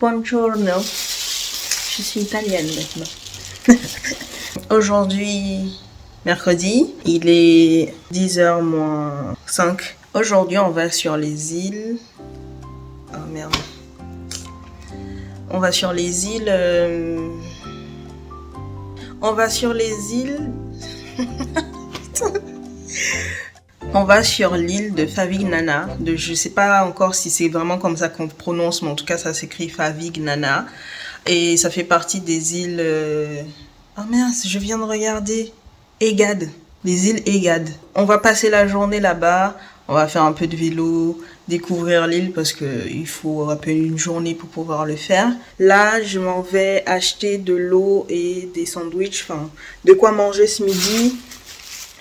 Buongiorno. Je suis italienne maintenant. Aujourd'hui, mercredi, il est 10h moins 5. Aujourd'hui, on va sur les îles. Oh merde. On va sur les îles. On va sur les îles. On va sur l'île de Favignana. Je sais pas encore si c'est vraiment comme ça qu'on prononce, mais en tout cas ça s'écrit Favignana. Et ça fait partie des îles... Oh mince, je viens de regarder. Egad. Les îles Egad. On va passer la journée là-bas. On va faire un peu de vélo, découvrir l'île parce qu'il faut à peine une journée pour pouvoir le faire. Là, je m'en vais acheter de l'eau et des sandwichs, enfin, de quoi manger ce midi.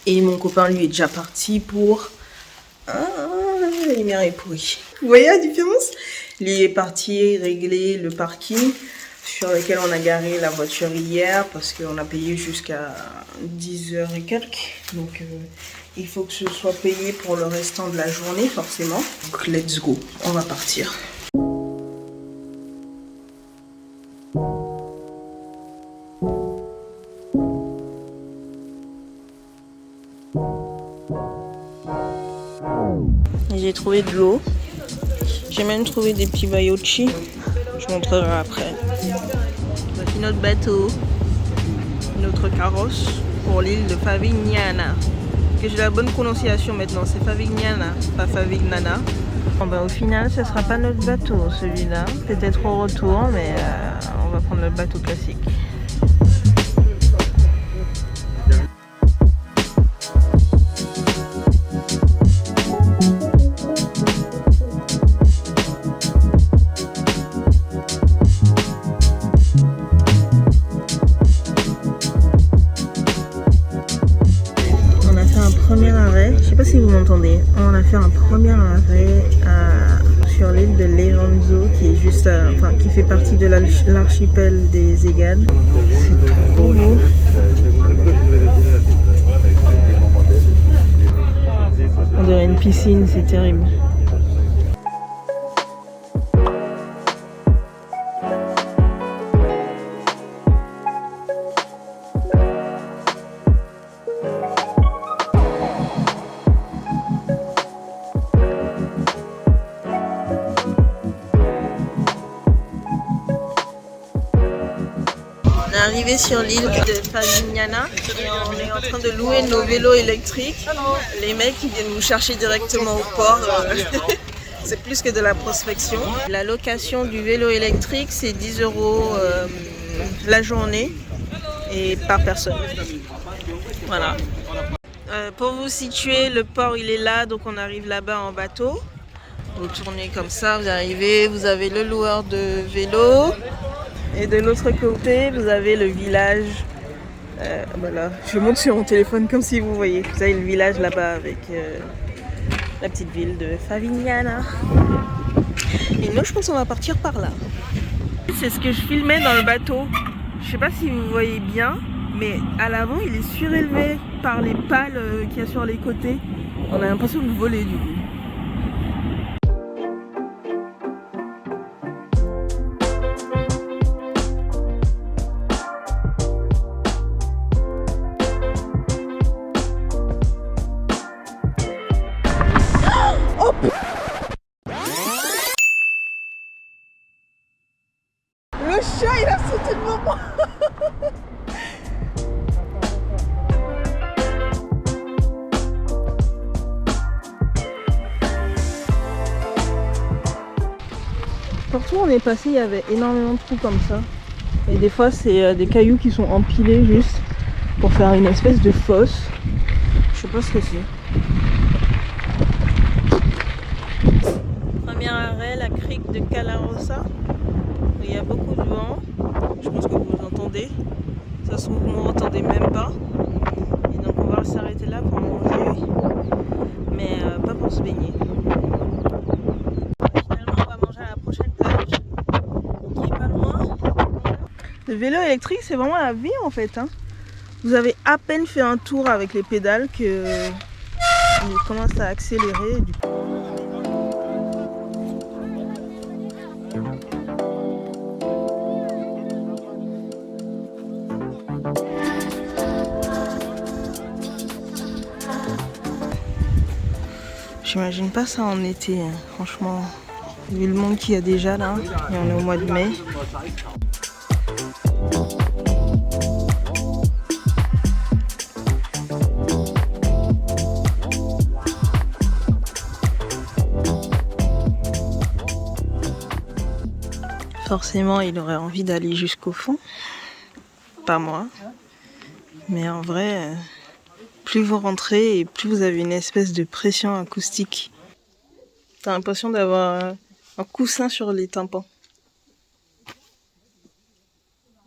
Et mon copain, lui, est déjà parti pour... Ah, la lumière est pourrie. Vous voyez la différence? Lui est parti régler le parking sur lequel on a garé la voiture hier parce qu'on a payé jusqu'à 10h et quelques. Donc, il faut que ce soit payé pour le restant de la journée, forcément. Donc, let's go. On va partir. J'ai trouvé de l'eau. J'ai même trouvé des petits baiocchi. Je vous montrerai après. On a fait notre bateau, notre carrosse pour l'île de Favignana. Que j'ai la bonne prononciation maintenant, c'est Favignana, pas Favignana. Bon, ben, au final, ce sera pas notre bateau celui-là. Peut-être au retour, mais on va prendre notre bateau classique. Je sais pas si vous m'entendez. On a fait un premier arrêt sur l'île de Levanzo qui est juste, qui fait partie de l'archipel des Egad. C'est trop beau. On dirait une piscine, c'est terrible. On est arrivé sur l'île de Favignana et on est en train de louer nos vélos électriques. Les mecs ils viennent nous chercher directement au port. C'est plus que de la prospection. La location du vélo électrique c'est 10 € la journée et par personne. Voilà. Pour vous situer, le port il est là, donc on arrive là-bas en bateau. Vous tournez comme ça, vous arrivez, vous avez le loueur de vélo. Et de l'autre côté, vous avez le village. Voilà, je monte sur mon téléphone comme si vous voyez. Vous avez le village là-bas avec la petite ville de Favignana. Et nous, je pense qu'on va partir par là. C'est ce que je filmais dans le bateau. Je sais pas si vous voyez bien, mais à l'avant, il est surélevé par les pales qu'il y a sur les côtés. On a l'impression de voler du coup. Le chat il a sauté devant moi. Partout où on est passé il y avait énormément de trous comme ça. Et des fois c'est des cailloux qui sont empilés juste pour faire une espèce de fosse. Je sais pas ce que c'est. Premier arrêt, la crique de Calarosa. Il y a beaucoup de vent. Je pense que vous entendez. Ça se trouve vous ne m'entendez même pas. Et donc on va s'arrêter là pour manger. Mais pas pour se baigner. Finalement on va manger à la prochaine plage. Qui est pas loin. Le vélo électrique c'est vraiment la vie en fait. Hein. Vous avez à peine fait un tour avec les pédales que il commence à accélérer. Du coup. J'imagine pas ça en été, hein. Franchement. Vu le monde qu'il y a déjà là, et on est au mois de mai. Forcément, il aurait envie d'aller jusqu'au fond. Pas moi. Mais en vrai, plus vous rentrez et plus vous avez une espèce de pression acoustique. T'as l'impression d'avoir un coussin sur les tympans.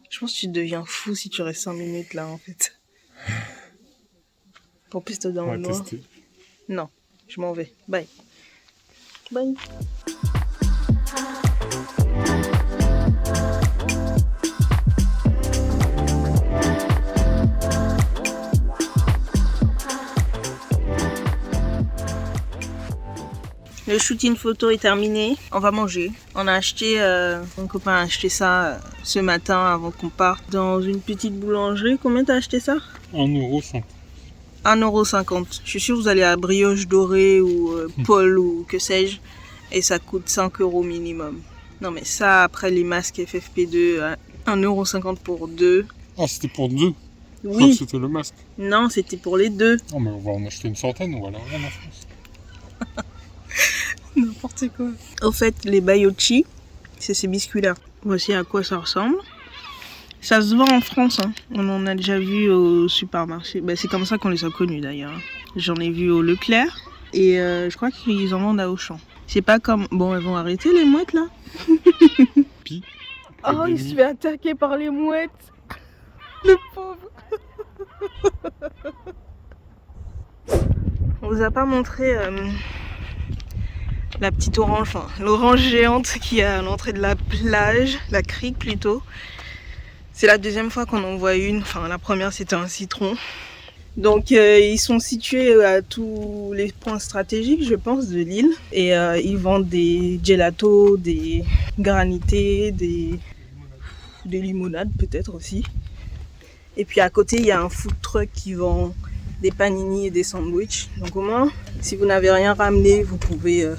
Je pense que tu deviens fou si tu restes 5 minutes là en fait. En plus, t'es dans le noir. Tester. Non, je m'en vais. Bye. Bye. Le shooting photo est terminé, on va manger. On a acheté, mon copain a acheté ça ce matin avant qu'on parte dans une petite boulangerie. Combien t'as acheté ça ? 1,50 €. 1,50 €. Je suis sûre que vous allez à Brioche Dorée ou Paul ou que sais-je, et ça coûte 5 € minimum. Non mais ça, après les masques FFP2, 1,50 € pour 2. Ah, c'était pour 2 ? Oui. C'était le masque. Non, c'était pour les 2. Non mais on va en acheter une centaine, on va aller en France. N'importe quoi. Au fait, les bayochi, c'est ces biscuits-là. Voici à quoi ça ressemble. Ça se vend en France, hein. On en a déjà vu au supermarché. Bah, c'est comme ça qu'on les a connus d'ailleurs. J'en ai vu au Leclerc et je crois qu'ils en vendent à Auchan. C'est pas comme... Bon, elles vont arrêter les mouettes là. Pi. Oh, il se fait attaquer par les mouettes. Le pauvre. On vous a pas montré... la petite orange, enfin l'orange géante qui est à l'entrée de la plage, la crique plutôt. C'est la deuxième fois qu'on en voit une, enfin la première c'était un citron. Donc ils sont situés à tous les points stratégiques je pense de l'île. Et ils vendent des gelatos, des granités, des limonades peut-être aussi. Et puis à côté il y a un food truck qui vend des panini et des sandwichs. Donc au moins si vous n'avez rien ramené vous pouvez...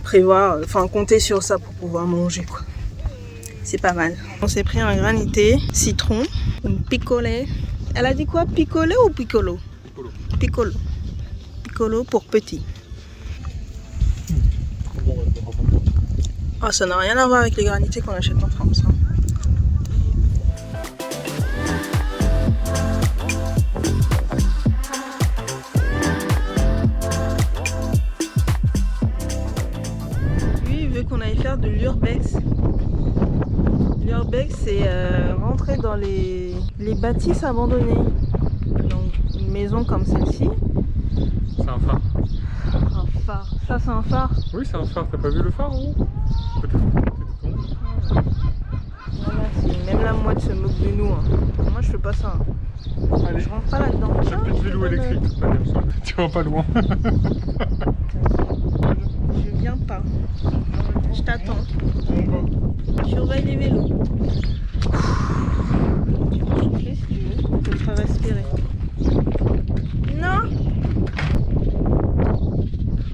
prévoir, enfin compter sur ça pour pouvoir manger quoi. C'est pas mal. On s'est pris un granité, citron, une picolée. Elle a dit quoi? Picolé ou piccolo? Piccolo. Piccolo. Piccolo pour petit. Oh, ça n'a rien à voir avec les granités qu'on achète en France. Hein. Qu'on allait faire de l'urbex. L'urbex c'est rentrer dans les bâtisses abandonnées. Donc une maison comme celle-ci. C'est un phare. Un phare. Ça c'est un phare? Oui c'est un phare, t'as pas vu le phare en haut? Voilà, même la mouette se moque de nous. Hein. Moi je fais pas ça. Hein. Allez. Je rentre pas là-dedans. J'ai plus de vélo électrique, tu vas pas loin. Je viens pas. Je t'attends. Surveille les vélos. Tu peux souffler si tu veux. Tu peux te faire respirer. Non.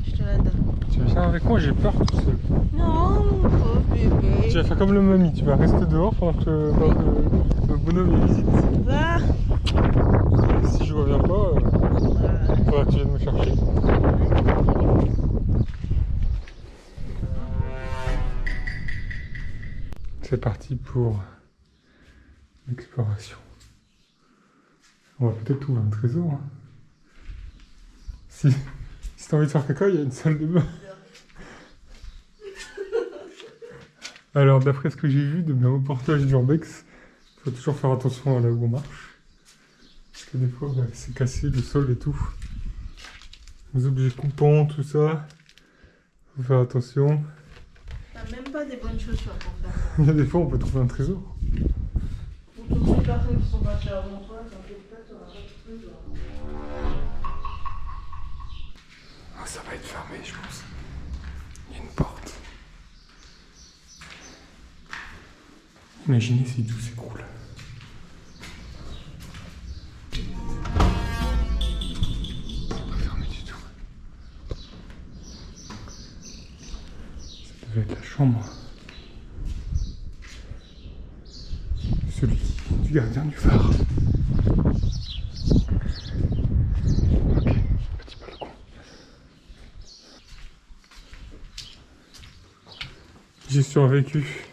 Je te la donne. Tu vas faire avec moi, j'ai peur tout seul. Non, mon pauvre bébé. Tu vas faire comme le mamie, tu vas rester dehors pendant que le bonhomme il visite. Va. Si je reviens pas, faudra que tu viennes me chercher. C'est parti pour l'exploration. On va peut-être trouver un trésor. Hein. Si t'as envie de faire caca, il y a une salle de bain. Alors, d'après ce que j'ai vu de mes reportages d'Urbex, il faut toujours faire attention à là où on marche. Parce que des fois, bah, c'est cassé le sol et tout. Les objets coupants, tout ça. Faut faire attention. T'as même pas des bonnes chaussures pour faire ça. Il y a des fois, on peut trouver un trésor. Pour toutes les personnes qui sont passées avant toi, t'inquiète pas, t'auras pas de trésor. Ah, ça va être fermé, je pense. Il y a une porte. Imaginez si tout s'écroule. C'est pas fermé du tout. chambre. Celui du gardien du phare. Ok, petit balcon. J'ai survécu.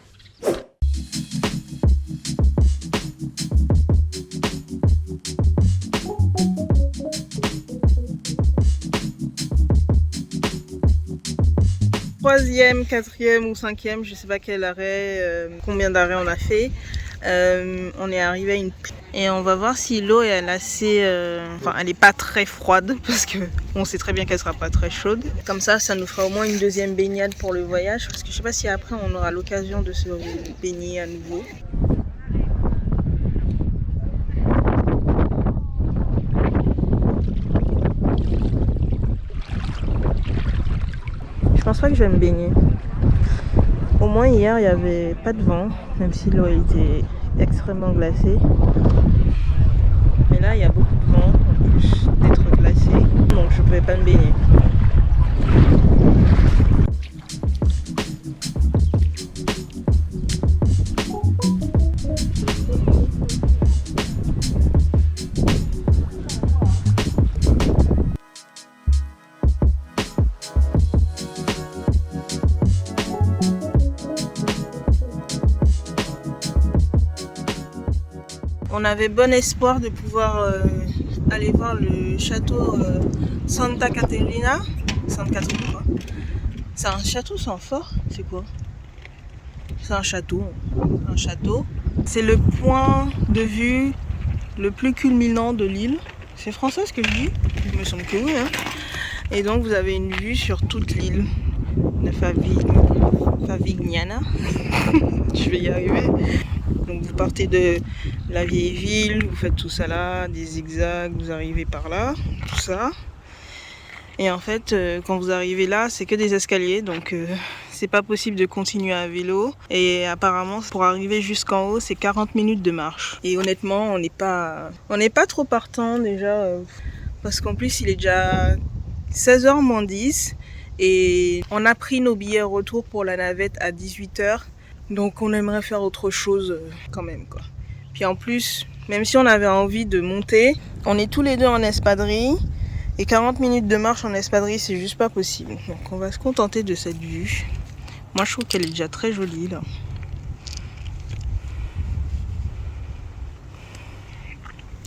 Troisième, quatrième ou cinquième, je sais pas quel arrêt, combien d'arrêts on a fait. On est arrivé à une... Et on va voir si l'eau est assez... Enfin, elle est pas très froide parce que on sait très bien qu'elle sera pas très chaude. Comme ça nous fera au moins une deuxième baignade pour le voyage parce que je sais pas si après on aura l'occasion de se baigner à nouveau. Je pense pas que je vais me baigner. Au moins hier il n'y avait pas de vent, même si l'eau était extrêmement glacée. Mais là il y a beaucoup de vent en plus d'être glacé, donc je ne pouvais pas me baigner. On avait bon espoir de pouvoir aller voir le château Santa Caterina. Quoi. C'est un château, c'est un fort? C'est quoi? C'est un château. Un château. C'est le point de vue le plus culminant de l'île. C'est français ce que je dis? Il me semble que oui. Hein. Et donc vous avez une vue sur toute l'île de Favignana. Je vais y arriver. Donc vous partez de la vieille ville, vous faites tout ça là, des zigzags, vous arrivez par là, tout ça. Et en fait, quand vous arrivez là, c'est que des escaliers, donc c'est pas possible de continuer à vélo. Et apparemment, pour arriver jusqu'en haut, c'est 40 minutes de marche. Et honnêtement, on n'est pas trop partant déjà, parce qu'en plus, il est déjà 16h moins 10. Et on a pris nos billets retour pour la navette à 18h. Donc on aimerait faire autre chose quand même quoi. Puis en plus, même si on avait envie de monter, on est tous les deux en espadrille. Et 40 minutes de marche en espadrille, c'est juste pas possible. Donc on va se contenter de cette vue. Moi je trouve qu'elle est déjà très jolie là.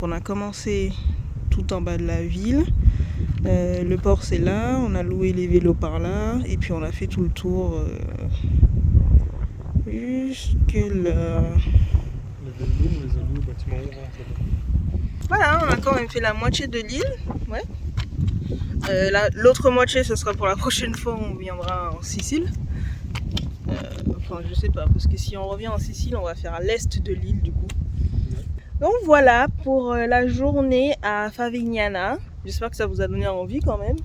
On a commencé tout en bas de la ville. Le port c'est là, on a loué les vélos par là. Et puis on a fait tout le tour... jusque là. Voilà, on a quand même fait la moitié de l'île. Ouais. L'autre moitié, ce sera pour la prochaine fois où on viendra en Sicile. Enfin, je sais pas, parce que si on revient en Sicile, on va faire à l'est de l'île du coup. Donc voilà pour la journée à Favignana. J'espère que ça vous a donné envie quand même.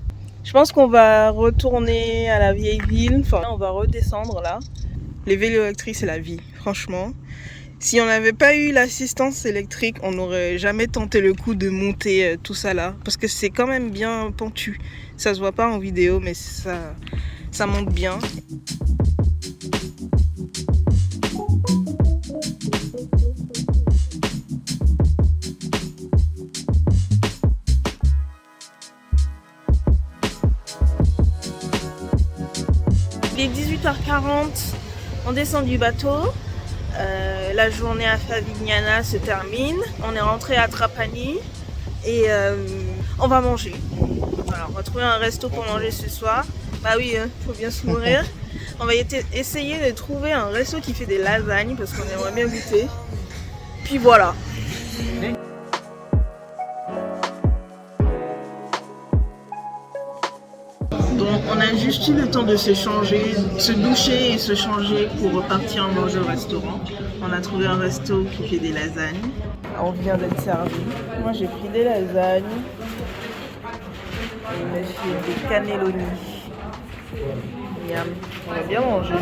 Je pense qu'on va retourner à la vieille ville. Enfin, on va redescendre là. Les vélos électriques, c'est la vie, franchement. Si on n'avait pas eu l'assistance électrique, on n'aurait jamais tenté le coup de monter tout ça là. Parce que c'est quand même bien pentu. Ça se voit pas en vidéo, mais ça monte bien. Il est 18h40. On descend du bateau, la journée à Favignana se termine, on est rentré à Trapani et on va manger. Voilà, on va trouver un resto pour manger ce soir. Bah oui, faut bien se nourrir. On va essayer de trouver un resto qui fait des lasagnes parce qu'on aimerait bien goûter. Puis voilà. Donc on a juste eu le temps de se changer, se doucher et se changer pour repartir manger au restaurant. On a trouvé un resto qui fait des lasagnes. On vient d'être servi. Moi j'ai pris des lasagnes. Et il m'a fait des cannelloni. Miam. On va bien manger.